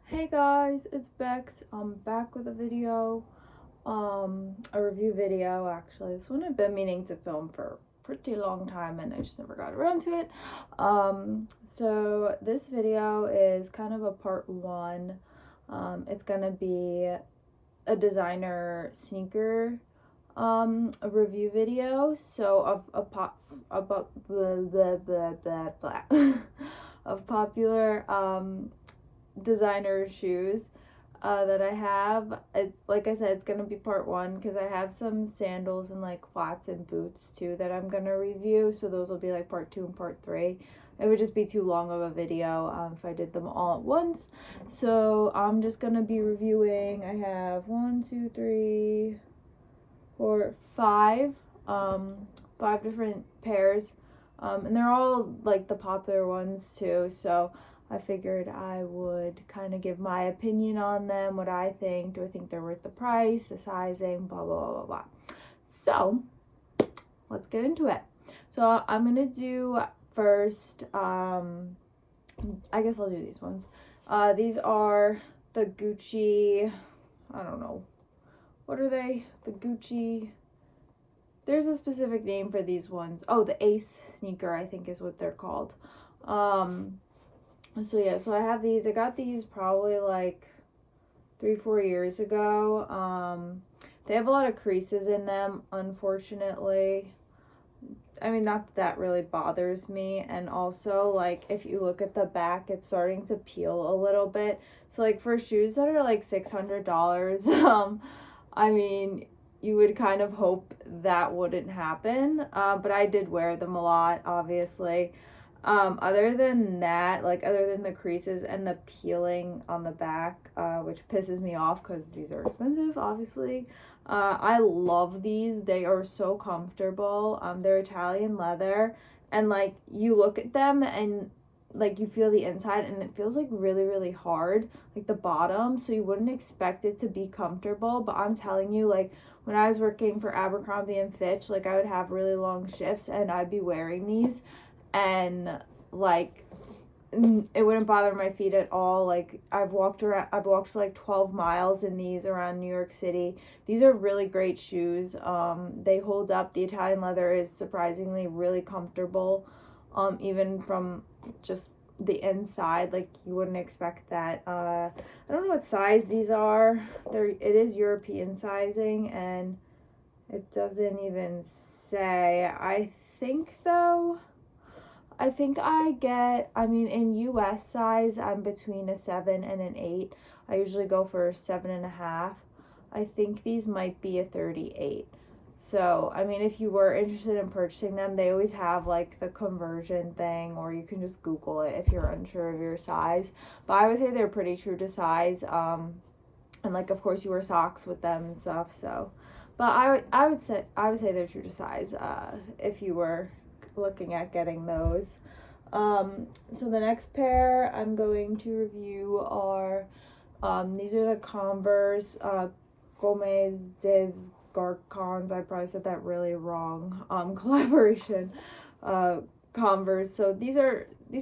Hey guys, it's Bex. I'm back with a video, a review video actually. This one I've been meaning to film for a pretty long time and I just never got around to it. So this video is kind of a part one. It's gonna be a designer sneaker a review video. So about blah, blah, blah, blah, blah, of popular designer shoes that I have. Like I said, it's gonna be part one because I have some sandals and like flats and boots too that I'm gonna review. So those will be like part two and part three. It would just be too long of a video if I did them all at once. So I'm just gonna be reviewing. I have 1, 2, 3, 4, 5, 5 different pairs, and they're all like the popular ones too. So I figured I would kind of give my opinion on them, what I think. Do I think they're worth the price, the sizing, blah, blah, blah, blah, blah. So let's get into it. So I'm going to do first, I guess I'll do these ones. These are the Gucci, I don't know. What are they? The Gucci. There's a specific name for these ones. Oh, the Ace sneaker, I think is what they're called. So yeah, so I have these. I got these probably like 3-4 years ago. They have a lot of creases in them, unfortunately. I mean, not that really bothers me. And also, like, if you look at the back, it's starting to peel a little bit. So, like, for shoes that are like $600, I mean, you would kind of hope that wouldn't happen. But I did wear them a lot, obviously. Other than that, like other than the creases and the peeling on the back, which pisses me off because these are expensive, obviously. I love these. They are so comfortable. They're Italian leather, and like you look at them and like you feel the inside and it feels like really, really hard, like the bottom. So you wouldn't expect it to be comfortable, but I'm telling you, like when I was working for Abercrombie and Fitch, like I would have really long shifts and I'd be wearing these and like it wouldn't bother my feet at all. Like I've walked like 12 miles in these around New York City. These are really great shoes. They hold up. The Italian leather is surprisingly really comfortable, even from just the inside. Like you wouldn't expect that. I don't know what size these are. It is European sizing and it doesn't even say. I think I mean, in US size, I'm between a 7 and an 8. I usually go for 7.5. I think these might be a 38. So, I mean, if you were interested in purchasing them, they always have like the conversion thing, or you can just Google it if you're unsure of your size. But I would say they're pretty true to size. And like, of course, you wear socks with them and stuff. So, but I would say they're true to size. If you were looking at getting those. So the next pair I'm going to review are these are the Converse Gommes des Garcons. I probably said that really wrong. Collaboration Converse. So these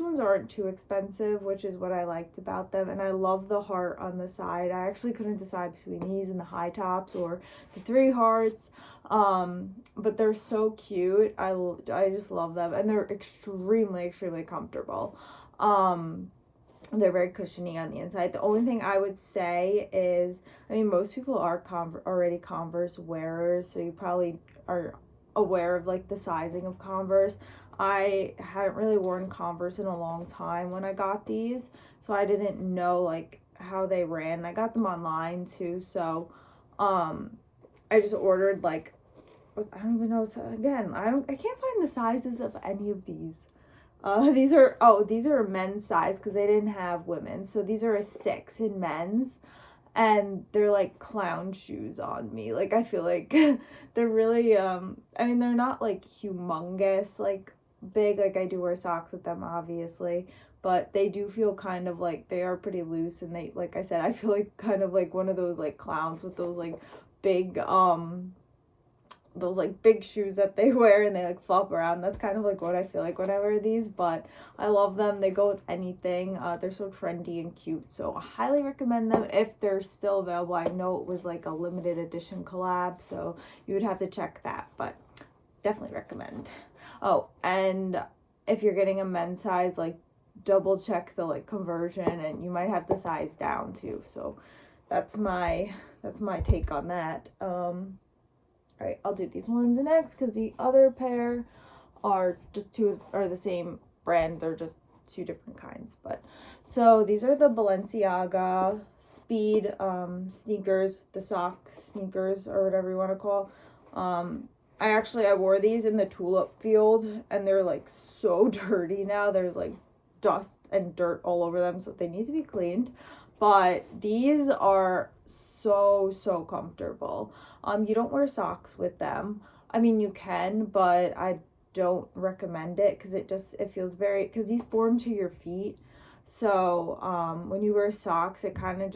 ones aren't too expensive, which is what I liked about them, and I love the heart on the side. I actually couldn't decide between these and the high tops or the 3 hearts, but they're so cute. I just love them, and they're extremely comfortable. They're very cushiony on the inside. The only thing I would say is, I mean, most people are already Converse wearers, so you probably are aware of like the sizing of Converse. I hadn't really worn Converse in a long time when I got these, so I didn't know like how they ran. I got them online too, so I just ordered like, I don't even know. So again, I can't find the sizes of any of these. These are men's size because they didn't have women, so these are a 6 in men's. And they're like clown shoes on me. Like I feel like they're really I mean, they're not like humongous like big, like I do wear socks with them obviously, but they do feel kind of like they are pretty loose, and they, like I said, I feel like kind of like one of those like clowns with those like big those like big shoes that they wear and they like flop around. That's kind of like what I feel like when I wear these, but I love them. They go with anything. They're so trendy and cute, so I highly recommend them if they're still available. I know it was like a limited edition collab, so you would have to check that, but definitely recommend. Oh, and if you're getting a men's size, like double check the like conversion, and you might have to size down too. So that's my take on that. All right, I'll do these ones next because the other pair are the same brand. They're just two different kinds. But so these are the Balenciaga Speed sneakers, the sock sneakers or whatever you want to call. I wore these in the tulip field and they're like so dirty now. There's like dust and dirt all over them, so they need to be cleaned. But these are so comfortable. You don't wear socks with them. I mean, you can, but I don't recommend it because it feels because these form to your feet. So when you wear socks, it kind of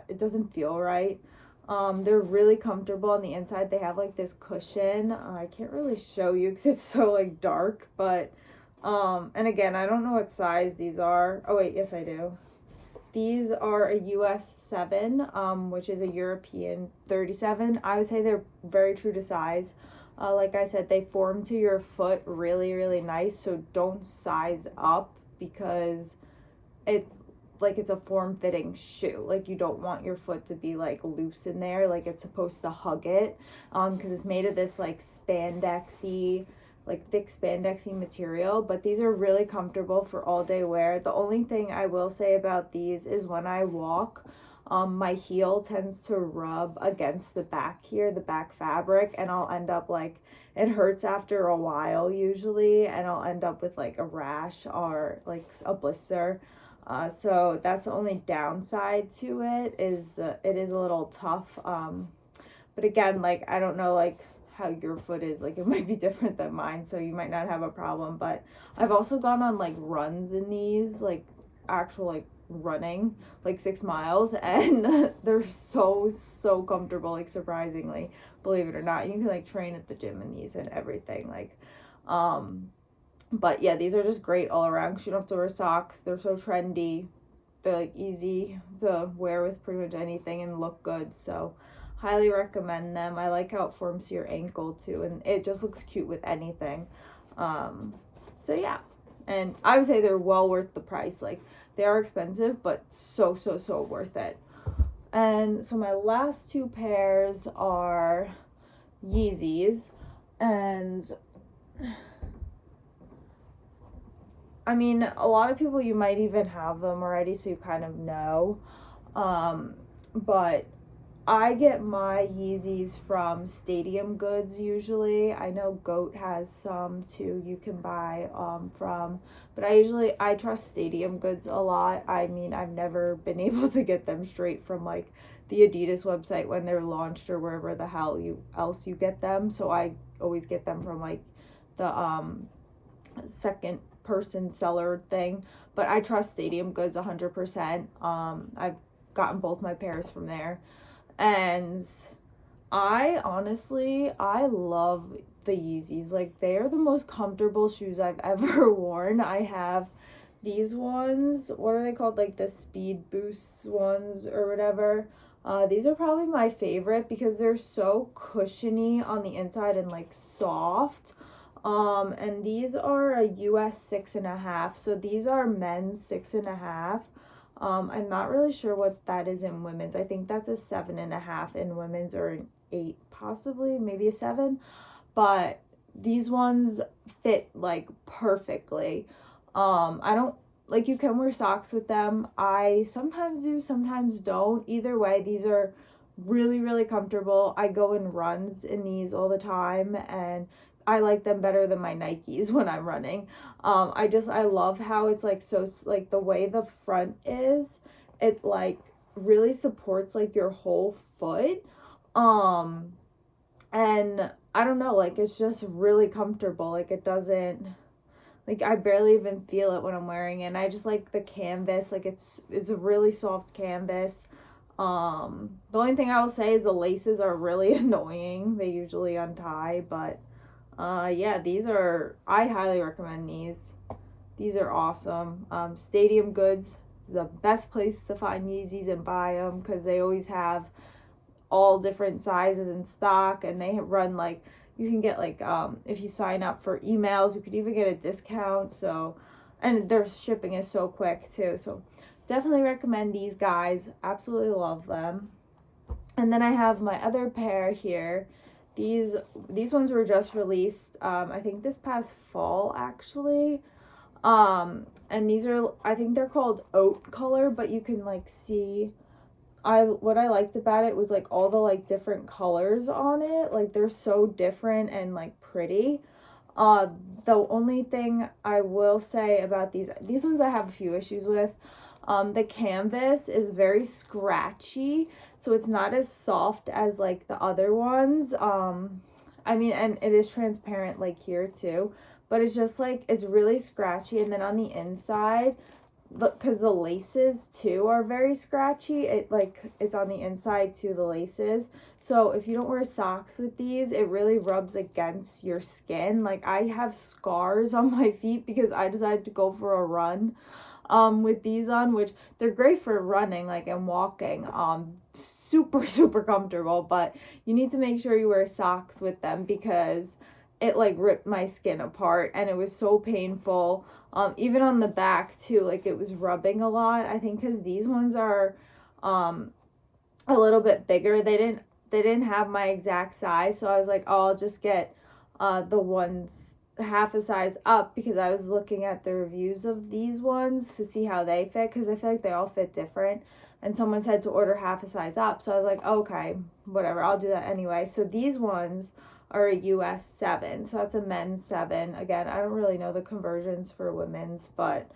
it doesn't feel right. They're really comfortable on the inside. They have like this cushion. I can't really show you because it's so like dark, but and again, I don't know what size these are. Oh wait, yes I do. These are a US 7, which is a European 37. I would say they're very true to size. Like I said, they form to your foot really nice, so don't size up because it's a form-fitting shoe. Like you don't want your foot to be like loose in there, like it's supposed to hug it, because it's made of this like spandexy, like thick spandexy material. But these are really comfortable for all day wear. The only thing I will say about these is when I walk, my heel tends to rub against the back here, the back fabric, and I'll end up like, it hurts after a while usually, and I'll end up with like a rash or like a blister. So that's the only downside to it, is it is a little tough. But again, like I don't know like how your foot is, like it might be different than mine, so you might not have a problem. But I've also gone on like runs in these, like actual like running, like 6 miles, and they're so comfortable, like surprisingly, believe it or not. You can like train at the gym in these and everything, like but yeah, these are just great all around because you don't have to wear socks. They're so trendy. They're like easy to wear with pretty much anything and look good. So highly recommend them. I like how it forms to your ankle too, and it just looks cute with anything. So yeah, and I would say they're well worth the price. Like they are expensive, but so worth it. And so my last two pairs are Yeezys, and I mean, a lot of people, you might even have them already, so you kind of know. But I get my Yeezys from Stadium Goods usually. I know Goat has some too you can buy from, but I trust Stadium Goods a lot. I mean, I've never been able to get them straight from like the Adidas website when they're launched or wherever the hell else you get them. So I always get them from like the second person seller thing, but I trust Stadium Goods 100%. I've gotten both my pairs from there, and I love the Yeezys. Like they are the most comfortable shoes I've ever worn. I have these ones, what are they called, like the Speed Boost ones or whatever. These are probably my favorite because they're so cushiony on the inside and like soft. And these are a US 6.5, so these are men's 6.5. I'm not really sure what that is in women's. I think that's a 7.5 in women's, or an 8 possibly, maybe a 7. But these ones fit like perfectly. I don't like, you can wear socks with them. I sometimes do, sometimes don't. Either way, these are really comfortable. I go in runs in these all the time, and I like them better than my Nikes when I'm running. I love how it's like, so like the way the front is, it like really supports like your whole foot. And I don't know, like it's just really comfortable. Like it doesn't, like I barely even feel it when I'm wearing it. And I just like the canvas, like it's a really soft canvas. The only thing I will say is the laces are really annoying. They usually untie, but yeah, I highly recommend these. These are awesome. Stadium Goods is the best place to find Yeezys and buy them because they always have all different sizes in stock, and they run like, you can get like, if you sign up for emails, you could even get a discount. So, and their shipping is so quick too. So definitely recommend these guys. Absolutely love them. And then I have my other pair here. These ones were just released, I think this past fall actually. And these are, I think they're called oat color, but you can like see, what I liked about it was like all the like different colors on it. Like they're so different and like pretty. Uh, the only thing I will say about these ones I have a few issues with. The canvas is very scratchy, so it's not as soft as like the other ones. I mean, and it is transparent like here too, but it's just like, it's really scratchy. And then on the inside, because the laces too are very scratchy, it's on the inside too, the laces. So if you don't wear socks with these, it really rubs against your skin. Like I have scars on my feet because I decided to go for a run with these on, which they're great for running like and walking, super super comfortable, but you need to make sure you wear socks with them because it like ripped my skin apart and it was so painful. Even on the back too, like it was rubbing a lot. I think because these ones are a little bit bigger. They didn't have my exact size, so I was like, oh, I'll just get the ones half a size up because I was looking at the reviews of these ones to see how they fit, because I feel like they all fit different. And someone said to order half a size up, so I was like, okay, whatever, I'll do that anyway. So these ones are a US 7, so that's a men's 7. Again, I don't really know the conversions for women's, but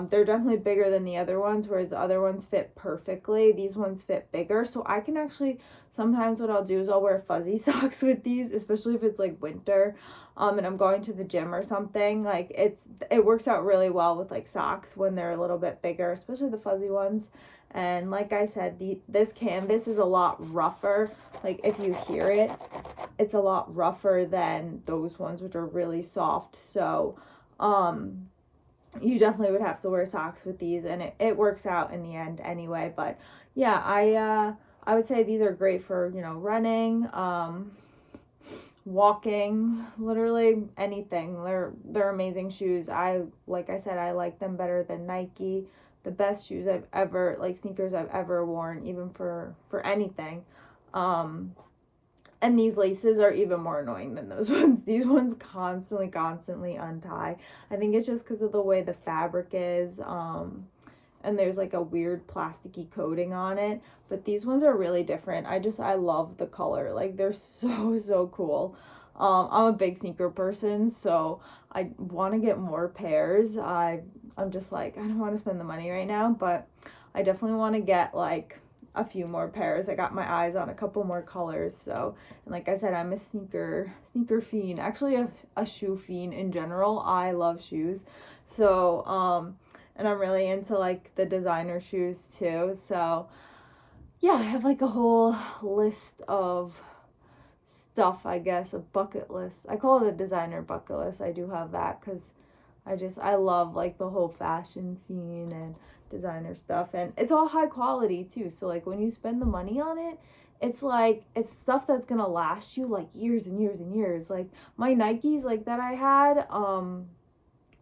they're definitely bigger than the other ones, whereas the other ones fit perfectly. These ones fit bigger, so I can actually, sometimes what I'll do is I'll wear fuzzy socks with these, especially if it's like winter, and I'm going to the gym or something. Like it works out really well with like socks when they're a little bit bigger, especially the fuzzy ones. And like I said, this canvas is a lot rougher. Like if you hear it, it's a lot rougher than those ones, which are really soft. So you definitely would have to wear socks with these, and it works out in the end anyway. But yeah, I would say these are great for, running, walking, literally anything. They're amazing shoes. Like I said, I like them better than Nike. The best shoes I've ever, like sneakers I've ever worn, even for anything. And these laces are even more annoying than those ones. These ones constantly untie. I think it's just because of the way the fabric is. And there's like a weird plasticky coating on it. But these ones are really different. I love the color. Like they're so cool. I'm a big sneaker person, so I want to get more pairs. I'm just like, I don't want to spend the money right now, but I definitely want to get like a few more pairs. I got my eyes on a couple more colors. So, and like I said, I'm a sneaker fiend. Actually a shoe fiend in general. I love shoes. So, and I'm really into like the designer shoes too. So, yeah, I have like a whole list of stuff, I guess, a bucket list. I call it a designer bucket list. I do have that because I love like the whole fashion scene and designer stuff, and it's all high quality too. So like when you spend the money on it, it's like, it's stuff that's gonna last you like years and years and years. Like my Nikes like that I had,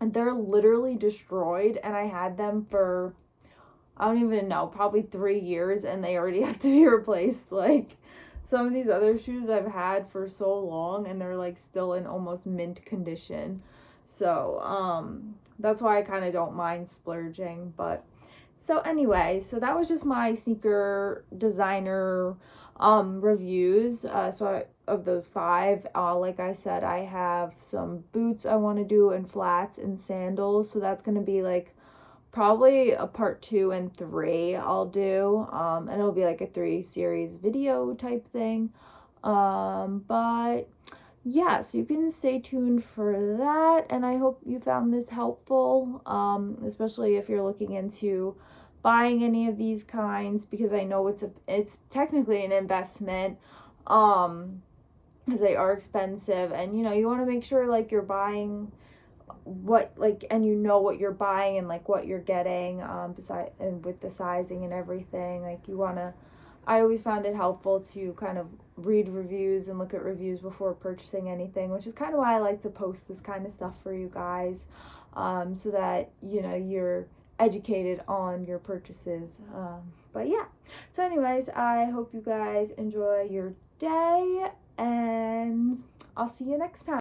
and they're literally destroyed, and I had them for, I don't even know, probably 3 years, and they already have to be replaced. Like some of these other shoes I've had for so long, and they're like still in almost mint condition. So that's why I kind of don't mind splurging. But so anyway, so that was just my sneaker designer reviews. Of those 5, like I said, I have some boots I want to do, and flats and sandals. So that's going to be like probably a part 2 and 3 I'll do. And it'll be like a 3 series video type thing. But yeah, so you can stay tuned for that, and I hope you found this helpful, especially if you're looking into buying any of these kinds, because I know it's technically an investment, because they are expensive, and you know, you want to make sure like you're buying what, like, and you know what you're buying and like what you're getting, beside and with the sizing and everything. Like, you want to, I always found it helpful to kind of read reviews and look at reviews before purchasing anything, which is kind of why I like to post this kind of stuff for you guys, so that, you know, you're educated on your purchases. But yeah, so anyways, I hope you guys enjoy your day, and I'll see you next time.